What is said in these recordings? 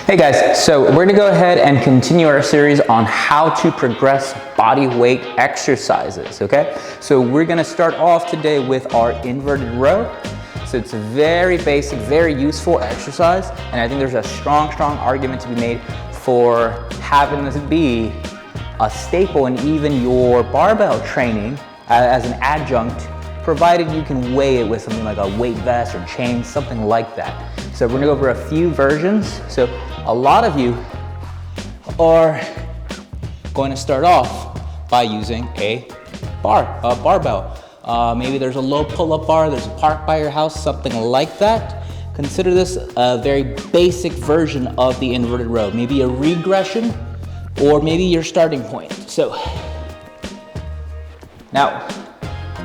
Hey guys, so we're gonna go ahead and continue our series on how to progress body weight exercises, okay? So we're gonna start off today with our inverted row. So it's a very basic, very useful exercise, and I think there's a strong argument to be made for having this be a staple in even your barbell training as an adjunct, provided you can weigh it with something like a weight vest or chain, something like that. So we're gonna go over a few versions. So a lot of you are going to start off by using a barbell. Maybe there's a low pull-up bar, there's a park by your house, something like that. Consider this a very basic version of the inverted row, maybe a regression, or maybe your starting point. So now,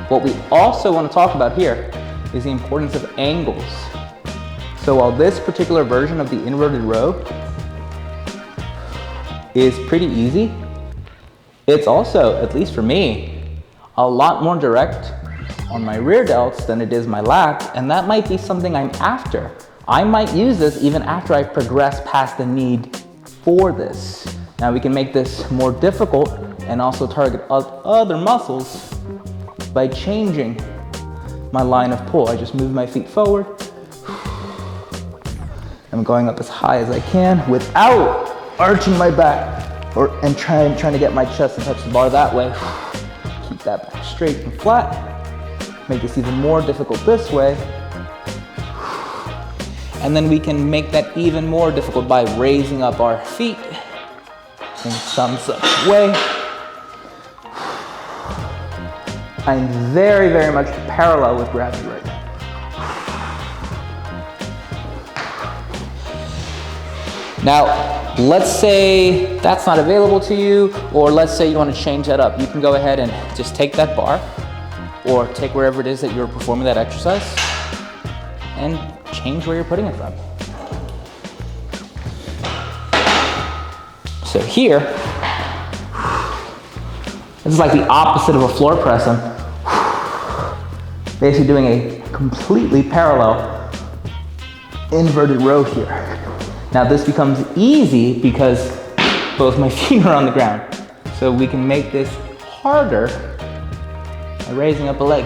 what we also want to talk about here is the importance of angles. So while this particular version of the inverted row is pretty easy, it's also, at least for me, a lot more direct on my rear delts than it is my lats, and that might be something I'm after. I might use this even after I progress past the need for this. Now we can make this more difficult and also target other muscles by changing my line of pull. I just move my feet forward. I'm going up as high as I can without arching my back and trying to get my chest to touch the bar that way. Keep that back straight and flat. Make this even more difficult this way. And then we can make that even more difficult by raising up our feet in some such way. I'm very much parallel with gravity right now. Now, let's say that's not available to you, or let's say you want to change that up. You can go ahead and just take that bar, or take wherever it is that you're performing that exercise, and change where you're putting it from. So here, this is like the opposite of a floor press. I'm basically doing a completely parallel inverted row here. Now this becomes easy because both my feet are on the ground. So we can make this harder by raising up a leg.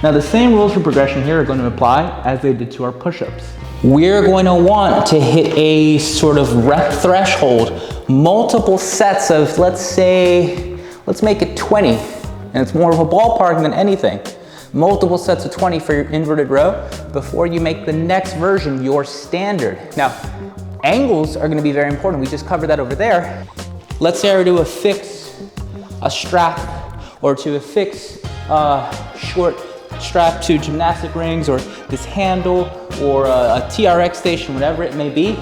Now the same rules for progression here are going to apply as they did to our push-ups. We're going to want to hit a sort of rep threshold, multiple sets of, let's make it 20, and it's more of a ballpark than anything. Multiple sets of 20 for your inverted row before you make the next version your standard. Now, angles are gonna be very important. We just covered that over there. Let's say I were to affix a strap or to affix a short strap to gymnastic rings or this handle or a TRX station, whatever it may be.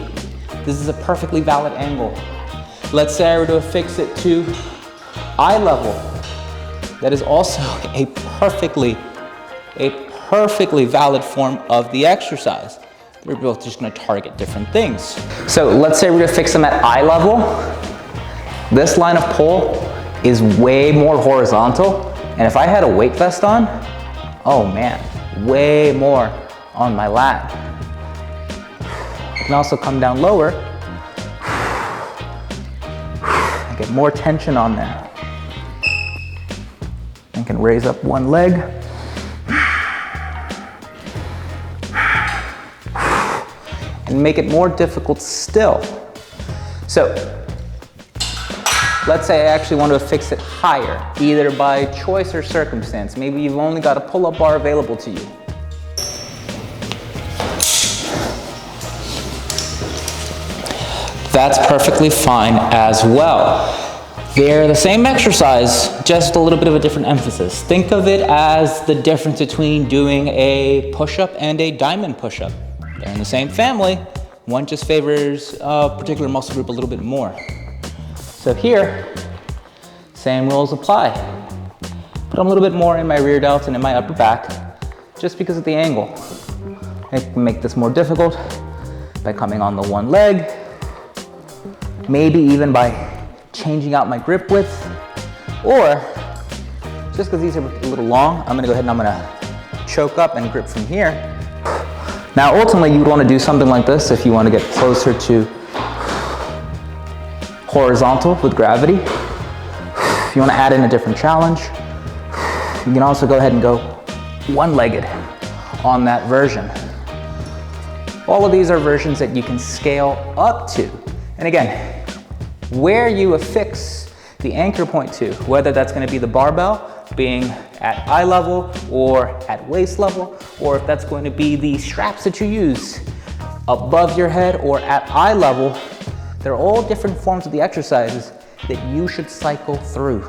This is a perfectly valid angle. Let's say I were to affix it to eye level. That is also a perfectly valid form of the exercise. We're both just gonna target different things. So let's say we're gonna fix them at eye level. This line of pull is way more horizontal, and if I had a weight vest on, oh man, way more on my lat. I can also come down lower and get more tension on there. I can raise up one leg. And make it more difficult still. So, let's say I actually want to fix it higher, either by choice or circumstance. Maybe you've only got a pull-up bar available to you. That's perfectly fine as well. They're the same exercise, just a little bit of a different emphasis. Think of it as the difference between doing a push-up and a diamond push-up. They're in the same family. One just favors a particular muscle group a little bit more. So here, same rules apply. Put a little bit more in my rear delts and in my upper back, just because of the angle. I can make this more difficult by coming on the one leg, maybe even by changing out my grip width, or just because these are a little long, I'm gonna go ahead and I'm gonna choke up and grip from here. Now, ultimately, you would want to do something like this if you want to get closer to horizontal with gravity. If you want to add in a different challenge, you can also go ahead and go one-legged on that version. All of these are versions that you can scale up to. And again, where you affix the anchor point to, whether that's going to be the barbell being at eye level or at waist level, or if that's going to be the straps that you use above your head or at eye level, they're all different forms of the exercises that you should cycle through.